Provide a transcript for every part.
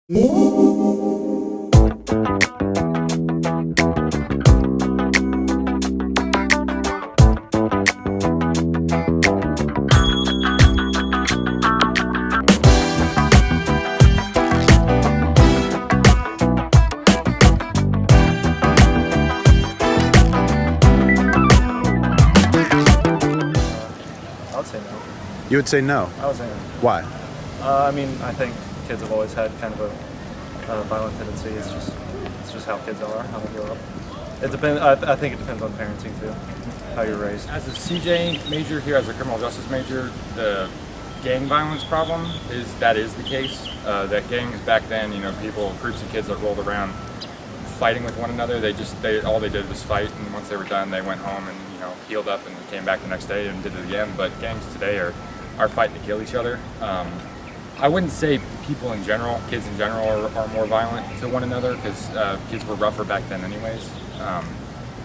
I would say no. You would say no. I would say no. Why? I mean, I think kids have always had kind of a violent tendency. It's just how kids are, how they grow up. It depends. I think it depends on parenting too, how you're raised. As a CJ major here, as a criminal justice major, the gang violence problem is the case. That gangs back then, groups of kids that rolled around fighting with one another. All they did was fight, and once they were done, they went home and healed up and came back the next day and did it again. But gangs today are fighting to kill each other. I wouldn't say people in general, kids in general, are more violent to one another because kids were rougher back then, anyways.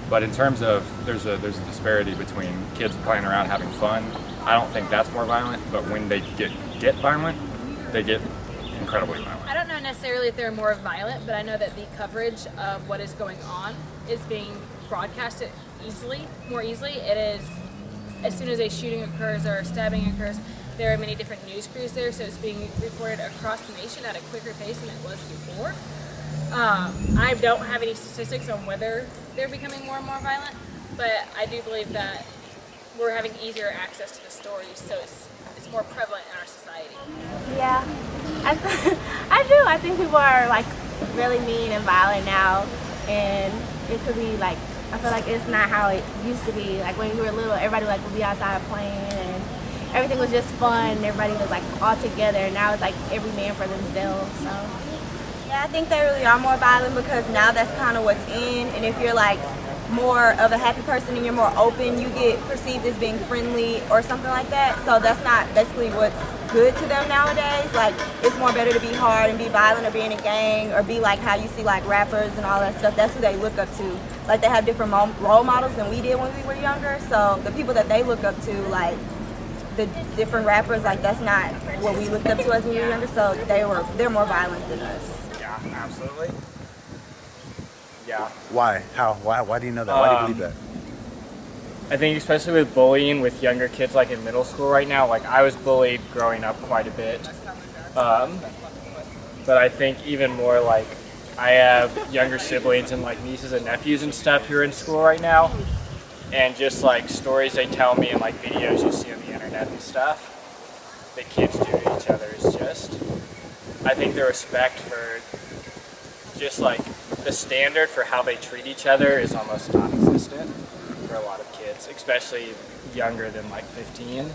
But in terms of there's a disparity between kids playing around having fun. I don't think that's more violent, but when they get violent, they get incredibly violent. I don't know necessarily if they're more violent, but I know that the coverage of what is going on is being broadcasted more easily. It is, as soon as a shooting occurs or a stabbing occurs, there are many different news crews there, so it's being reported across the nation at a quicker pace than it was before. I don't have any statistics on whether they're becoming more and more violent, but I do believe that we're having easier access to the stories, so it's more prevalent in our society. Yeah, I do. I think people are really mean and violent now, and it could be I feel like it's not how it used to be. Like when you were little, everybody would be outside playing and everything was just fun and everybody was all together. Now it's every man for themselves. So yeah, I think they really are more violent because now that's kind of what's in, and if you're more of a happy person and you're more open, you get perceived as being friendly or something like that. So that's not basically what's good to them nowadays. It's more better to be hard and be violent or be in a gang or be how you see rappers and all that stuff. That's who they look up to. They have different role models than we did when we were younger. So the people that they look up to, the different rappers, that's not what we looked up to as we were younger. So they're more violent than us. Yeah, absolutely. Yeah. Why? How? Why do you know that? Why do you believe that? I think especially with bullying with younger kids in middle school right now, I was bullied growing up quite a bit. But I think even more I have younger siblings and nieces and nephews and stuff who are in school right now. And just stories they tell me and videos you see on the internet and stuff that kids do to each other is just, I think the respect for just the standard for how they treat each other is almost non-existent for a lot of kids, especially younger than 15.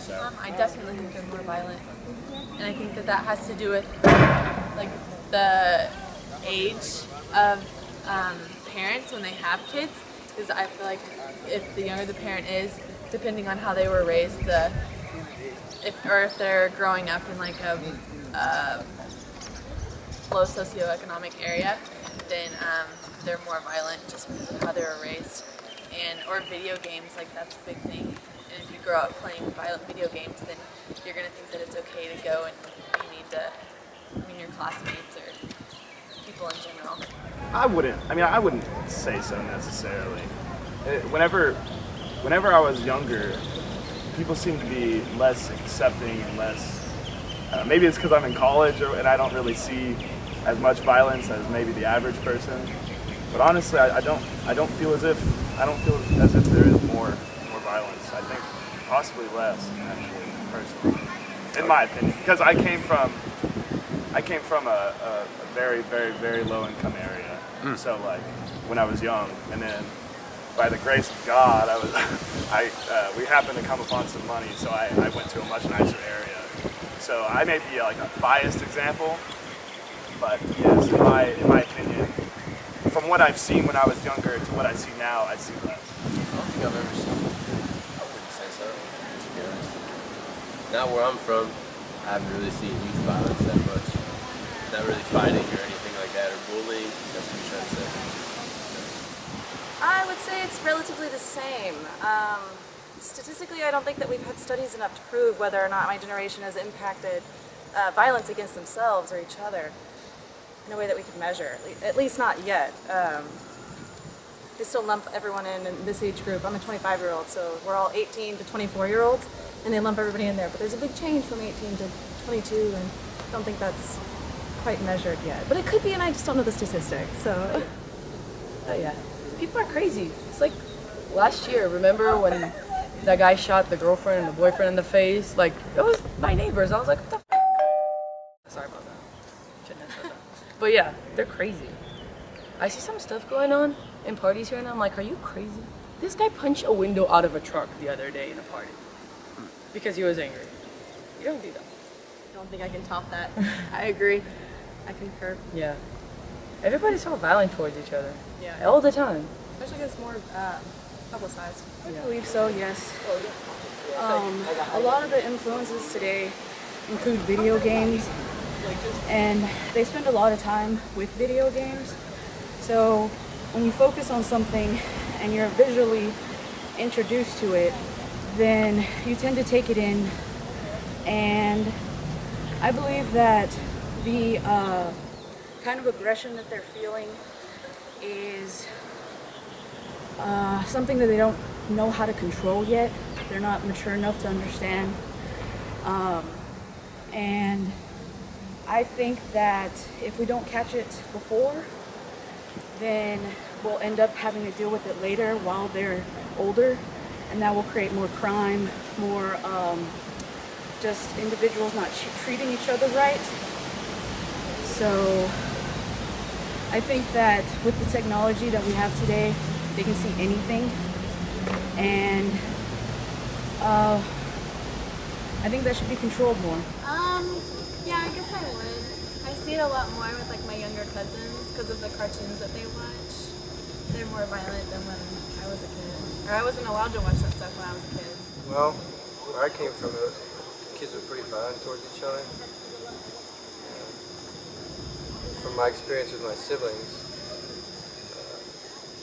So I definitely think they're more violent, and I think that has to do with the age of parents when they have kids, because I feel like if the younger the parent is, depending on how they were raised, if they're growing up in a low socioeconomic area, then they're more violent just because of how they were raised. Or video games, that's a big thing. And if you grow up playing violent video games, then you're going to think that it's okay to go and you need to, your classmates or people in general. I wouldn't say so necessarily. Whenever I was younger, people seemed to be less accepting and less, maybe it's because I'm in college and I don't really see as much violence as maybe the average person. But honestly, I don't feel as if there is more violence. I think possibly less, actually, personally, in my opinion, because I came from a very, very, very low income area. So when I was young, and then by the grace of God, we happened to come upon some money, so I went to a much nicer area. So I may be a biased example, but yes, in my opinion, from what I've seen when I was younger to what I see now, I see less. I don't think I've ever seen it. I wouldn't say so, to be honest. Not where I'm from, I haven't really seen youth violence that much. Not really fighting or anything like that, or bullying. That's what you're trying to say. I would say it's relatively the same. Statistically, I don't think that we've had studies enough to prove whether or not my generation has impacted violence against themselves or each other in a way that we could measure. At least not yet. They still lump everyone in this age group. I'm a 25-year-old, so we're all 18 to 24-year-olds, and they lump everybody in there. But there's a big change from 18 to 22, and I don't think that's quite measured yet. But it could be, and I just don't know the statistics. So, oh yeah, people are crazy. It's like last year. Remember when that guy shot the girlfriend and the boyfriend in the face? Like, it was my neighbors. I was like, what the f? Sorry about that. Shouldn't have said that. But yeah, they're crazy. I see some stuff going on in parties here, and I'm like, are you crazy? This guy punched a window out of a truck the other day in a party because he was angry. You don't do that. I don't think I can top that. I agree. I concur. Yeah. Everybody's so violent towards each other. Yeah. All the time. especially because it's more publicized. I believe so, yes. A lot of the influences today include video games, and they spend a lot of time with video games. So when you focus on something and you're visually introduced to it, then you tend to take it in. And I believe that the kind of aggression that they're feeling is something that they don't know how to control yet. They're not mature enough to understand. And I think that if we don't catch it before, then we'll end up having to deal with it later while they're older, and that will create more crime, more just individuals not treating each other right. So I think that with the technology that we have today, they can see anything, and I think that should be controlled more. Yeah, I guess I would. I see it a lot more with like my younger cousins because of the cartoons that they watch. They're more violent than when I was a kid. Or I wasn't allowed to watch that stuff when I was a kid. Well, where I came from, the kids were pretty violent towards each other. From my experience with my siblings,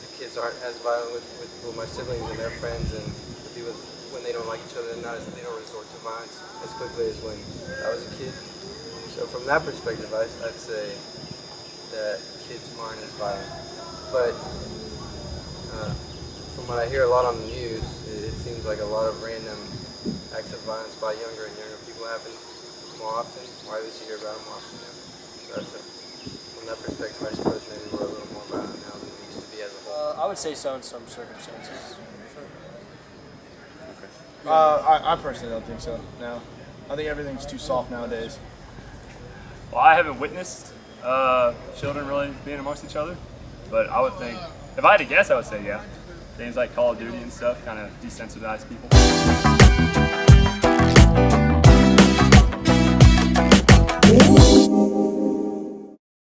the kids aren't as violent with my siblings and their friends, and when they don't like each other, they don't resort to violence as quickly as when I was a kid. So from that perspective, I'd say that kids aren't as violent. But from what I hear a lot on the news, it seems like a lot of random acts of violence by younger and younger people happen more often, or at least you hear about them more often now. So from that perspective, I suppose maybe we're a little more violent now than we used to be as a whole. I would say so in some circumstances. I personally don't think so, no. I think everything's too soft nowadays. Well, I haven't witnessed children really being amongst each other, but I would think, if I had to guess, I would say yeah. Things like Call of Duty and stuff kind of desensitize people.